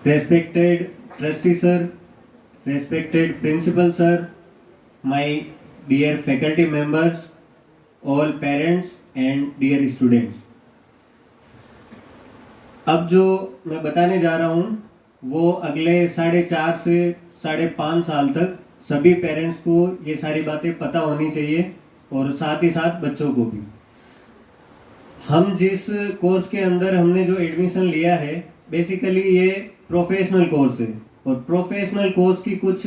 Respected trustee sir, respected principal sir, my dear faculty members, all parents and dear students. अब जो मैं बताने जा रहा हूँ वो अगले 4.5 से 5.5 साल तक सभी पेरेंट्स को ये सारी बातें पता होनी चाहिए और साथ ही साथ बच्चों को भी। हम जिस कोर्स के अंदर हमने जो एडमिशन लिया है बेसिकली ये प्रोफेशनल कोर्स है और प्रोफेशनल कोर्स की कुछ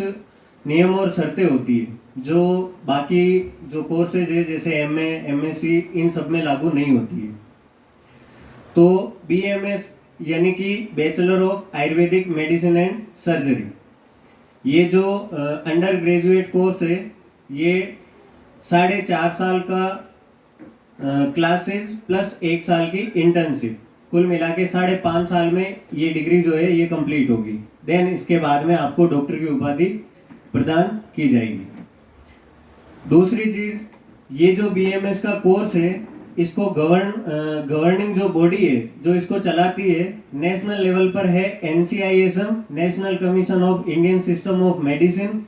नियम और शर्तें होती है जो बाकी जो कोर्सेज है जैसे एमए, एमएससी इन सब में लागू नहीं होती है। तो बीएमएस यानी कि bachelor of Ayurvedic medicine and surgery, ये जो अंडर ग्रेजुएट कोर्स है ये 4.5 साल का क्लासेस प्लस 1 साल की इंटर्नशिप, कुल मिला के 5.5 साल में ये डिग्री जो है ये कंप्लीट होगी। देन इसके बाद में आपको डॉक्टर की उपाधि प्रदान की जाएगी। दूसरी चीज, ये जो बीएमएस का कोर्स है इसको गवर्निंग जो बॉडी है जो इसको चलाती है नेशनल लेवल पर है NCISM, national commission of Indian system of medicine,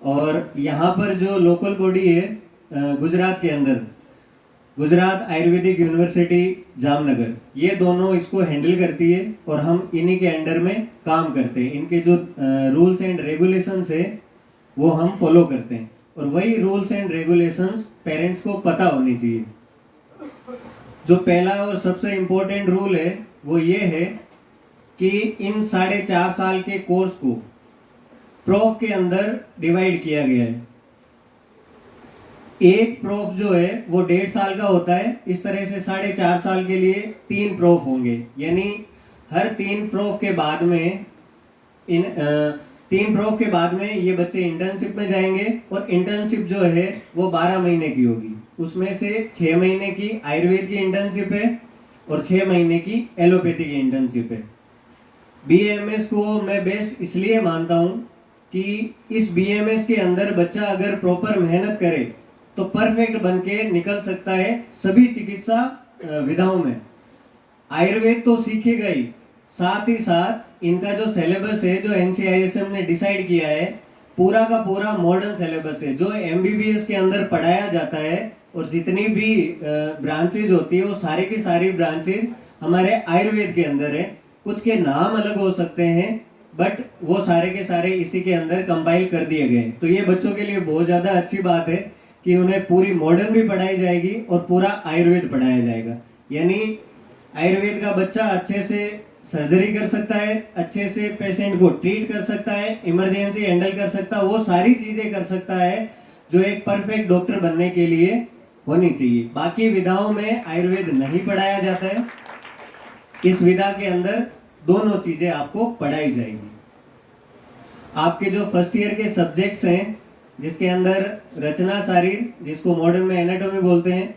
और यहाँ पर जो लोकल बॉडी है गुजरात के अंदर गुजरात आयुर्वेदिक यूनिवर्सिटी जामनगर, ये दोनों इसको हैंडल करती है और हम इन्हीं के अंडर में काम करते हैं। इनके जो रूल्स एंड रेगुलेशंस है वो हम फॉलो करते हैं और वही रूल्स एंड रेगुलेशंस पेरेंट्स को पता होनी चाहिए। जो पहला और सबसे इम्पोर्टेंट रूल है वो ये है कि इन 4.5 साल के कोर्स को प्रोफ के अंदर डिवाइड किया गया है। एक प्रोफ जो है वो 1.5 साल का होता है। इस तरह से 4.5 साल के लिए 3 प्रोफ होंगे, यानी हर 3 प्रोफ के बाद में 3 प्रोफ के बाद में ये बच्चे इंटर्नशिप में जाएंगे और इंटर्नशिप जो है वो 12 महीने की होगी। उसमें से 6 महीने की आयुर्वेद की इंटर्नशिप है और 6 महीने की एलोपैथी की इंटर्नशिप है। बीएमएस को मैं बेस्ट इसलिए मानता हूँ कि इस बीएमएस के अंदर बच्चा अगर प्रॉपर मेहनत करे तो परफेक्ट बन के निकल सकता है सभी चिकित्सा विधाओं में। आयुर्वेद तो सीखेगा ही, साथ ही साथ इनका जो सिलेबस है जो एनसीआईएसएम ने डिसाइड किया है पूरा का पूरा मॉडर्न सिलेबस है जो एमबीबीएस के अंदर पढ़ाया जाता है और जितनी भी ब्रांचेज होती है वो सारी की सारी ब्रांचेज हमारे आयुर्वेद के अंदर है। कुछ के नाम अलग हो सकते हैं बट वो सारे के सारे इसी के अंदर कंपाइल कर दिए गए। तो ये बच्चों के लिए बहुत ज़्यादा अच्छी बात है कि उन्हें पूरी मॉडर्न भी पढ़ाई जाएगी और पूरा आयुर्वेद पढ़ाया जाएगा। यानी आयुर्वेद का बच्चा अच्छे से सर्जरी कर सकता है, अच्छे से पेशेंट को ट्रीट कर सकता है, इमरजेंसी हैंडल कर सकता है, वो सारी चीज़ें कर सकता है जो एक परफेक्ट डॉक्टर बनने के लिए होनी चाहिए। बाकी विधाओं में आयुर्वेद नहीं पढ़ाया जाता है, इस विधा के अंदर दोनों चीज़ें आपको पढ़ाई जाएगी। आपके जो फर्स्ट ईयर के सब्जेक्ट्स हैं जिसके अंदर रचना शारीर जिसको मॉडर्न में एनाटॉमी बोलते हैं,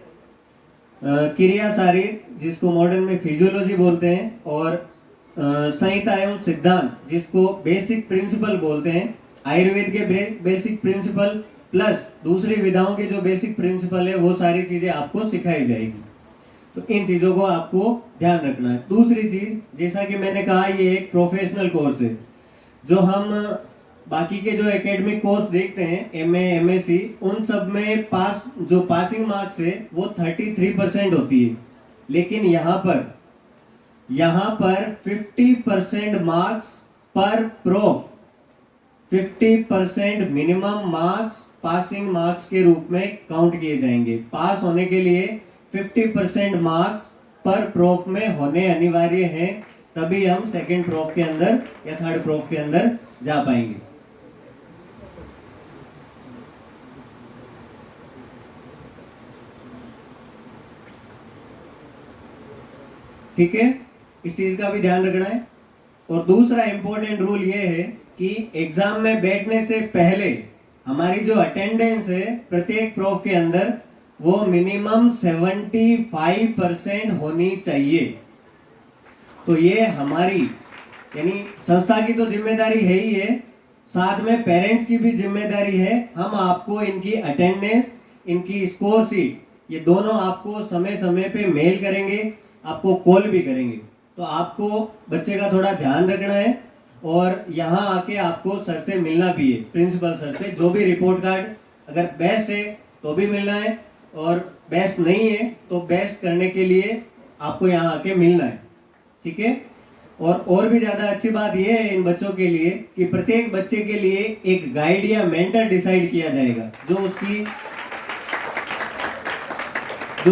क्रिया शारीर जिसको मॉडर्न में फिजियोलॉजी बोलते हैं, और संहिता एवं सिद्धांत जिसको बेसिक प्रिंसिपल बोलते हैं। आयुर्वेद के बेसिक प्रिंसिपल प्लस दूसरी विधाओं के जो बेसिक प्रिंसिपल है वो सारी चीज़ें आपको सिखाई जाएगी। तो इन चीज़ों को आपको ध्यान रखना है। दूसरी चीज़, जैसा कि मैंने कहा ये एक प्रोफेशनल कोर्स है। जो हम बाकी के जो एकेडमिक कोर्स देखते हैं एमए, एमएससी, उन सब में पासिंग मार्क्स है वो 33% होती है, लेकिन यहाँ पर 50% मार्क्स पर prof, 50% minimum marks passing marks के रूप में काउंट किए जाएंगे। पास होने के लिए 50% मार्क्स पर प्रोफ में होने अनिवार्य हैं, तभी हम सेकंड प्रोफ के अंदर या थर्ड प्रोफ के अंदर जा पाएंगे। ठीक है, इस चीज का भी ध्यान रखना है। और दूसरा इंपॉर्टेंट रूल ये है कि एग्जाम में बैठने से पहले हमारी जो अटेंडेंस है प्रत्येक प्रोफ के अंदर वो मिनिमम 75% होनी चाहिए। तो ये हमारी यानी संस्था की तो जिम्मेदारी है ही है, साथ में पेरेंट्स की भी जिम्मेदारी है। हम आपको इनकी अटेंडेंस, इनकी स्कोर शीट, ये दोनों आपको समय समय पे मेल करेंगे, आपको कॉल भी करेंगे। तो आपको बच्चे का थोड़ा ध्यान रखना है और यहाँ आके आपको सर से मिलना भी है, प्रिंसिपल सर से। जो भी रिपोर्ट कार्ड अगर बेस्ट है तो भी मिलना है, और बेस्ट नहीं है तो बेस्ट करने के लिए आपको यहाँ आके मिलना है, ठीक है। और भी ज़्यादा अच्छी बात यह है इन बच्चों के लिए कि प्रत्येक बच्चे के लिए एक गाइड या मेंटर डिसाइड किया जाएगा, जो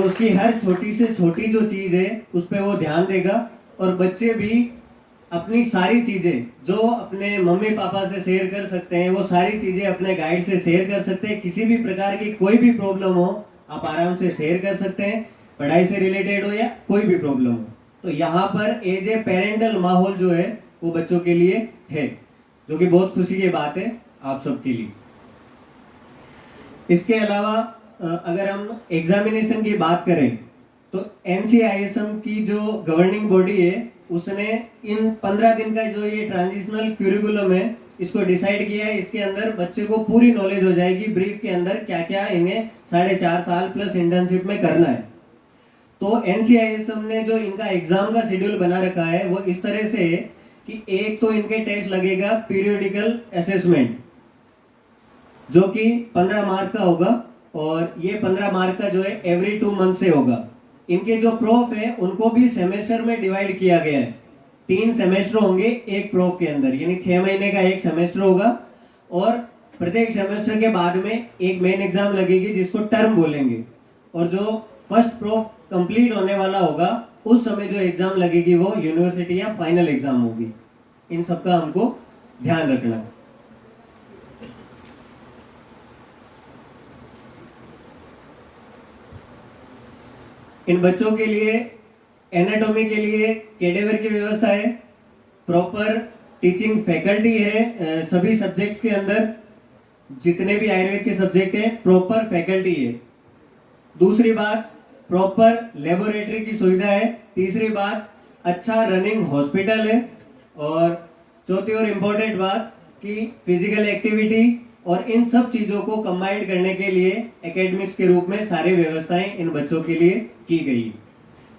उसकी हर छोटी से छोटी जो चीज़ है उस पर वो ध्यान देगा। और बच्चे भी अपनी सारी चीज़ें जो अपने मम्मी पापा से शेयर कर सकते हैं, वो सारी चीज़ें अपने गाइड से शेयर कर सकते हैं। किसी भी प्रकार की कोई भी प्रॉब्लम हो आप आराम से शेयर कर सकते हैं, पढ़ाई से रिलेटेड हो या कोई भी प्रॉब्लम हो। तो यहाँ पर एज ए पेरेंटल माहौल जो है वो बच्चों के लिए है, जो कि बहुत खुशी की बात है आप सबके लिए। इसके अलावा अगर हम एग्जामिनेशन की बात करें तो NCISM की जो गवर्निंग बॉडी है उसने इन 15 दिन का जो ये ट्रांजिशनल क्यूरिकुलम है इसको डिसाइड किया है। इसके अंदर बच्चे को पूरी नॉलेज हो जाएगी ब्रीफ के अंदर क्या क्या इन्हें 4.5 साल प्लस इंटर्नशिप में करना है। तो NCISM ने जो इनका एग्जाम का शेड्यूल बना रखा है वो इस तरह से है कि एक तो इनके टेस्ट लगेगा पीरियोडिकल असेसमेंट, जो कि 15 मार्क का होगा, और ये 15 मार्क का जो है एवरी 2 मंथ से होगा। इनके जो प्रोफ है उनको भी सेमेस्टर में डिवाइड किया गया है, 3 सेमेस्टर होंगे एक प्रोफ के अंदर, यानी 6 महीने का एक सेमेस्टर होगा। और प्रत्येक सेमेस्टर के बाद में एक मेन एग्जाम लगेगी जिसको टर्म बोलेंगे, और जो फर्स्ट प्रोफ कंप्लीट होने वाला होगा उस समय जो एग्जाम लगेगी वो यूनिवर्सिटी या फाइनल एग्जाम होगी। इन सब का हमको ध्यान रखना है। इन बच्चों के लिए एनाटॉमी के लिए कैडेवर की व्यवस्था है, प्रॉपर टीचिंग फैकल्टी है, सभी सब्जेक्ट्स के अंदर जितने भी आयुर्वेद के सब्जेक्ट हैं प्रॉपर फैकल्टी है। दूसरी बात, प्रॉपर लेबोरेटरी की सुविधा है। तीसरी बात, अच्छा रनिंग हॉस्पिटल है। और चौथी और इम्पोर्टेंट बात कि फिजिकल एक्टिविटी और इन सब चीज़ों को कंबाइंड करने के लिए एकेडमिक्स के रूप में सारी व्यवस्थाएं इन बच्चों के लिए की गई।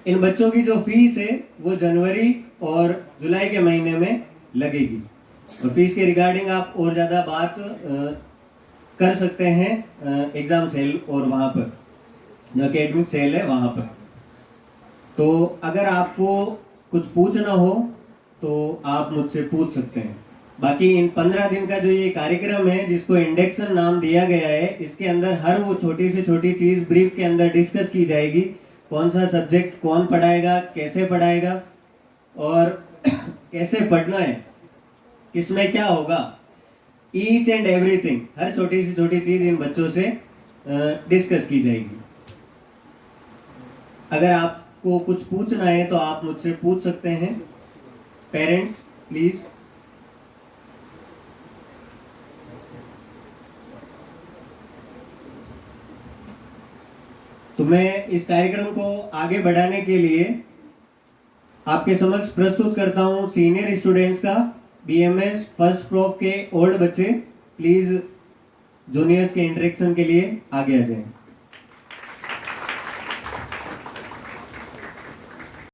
इन बच्चों की जो फीस है वो जनवरी और जुलाई के महीने में लगेगी, और फीस के रिगार्डिंग आप और ज़्यादा बात कर सकते हैं एग्ज़ाम सेल और वहाँ पर जो एकेडमिक सेल है वहाँ पर। तो अगर आपको कुछ पूछना हो तो आप मुझसे पूछ सकते हैं। बाकी इन 15 दिन का जो ये कार्यक्रम है जिसको इंडेक्शन नाम दिया गया है, इसके अंदर हर वो छोटी से छोटी चीज़ ब्रीफ के अंदर डिस्कस की जाएगी। कौन सा सब्जेक्ट कौन पढ़ाएगा, कैसे पढ़ाएगा और कैसे पढ़ना है, किसमें क्या होगा, ईच एंड एवरीथिंग, हर छोटी से छोटी चीज़ इन बच्चों से डिस्कस की जाएगी। अगर आपको कुछ पूछना है तो आप मुझसे पूछ सकते हैं। Parents please. तो मैं इस कार्यक्रम को आगे बढ़ाने के लिए आपके समक्ष प्रस्तुत करता हूं सीनियर स्टूडेंट्स का BMS फर्स्ट प्रोफ के ओल्ड बच्चे। प्लीज़ जूनियर्स के इंटरेक्शन के लिए आगे आ जाएं।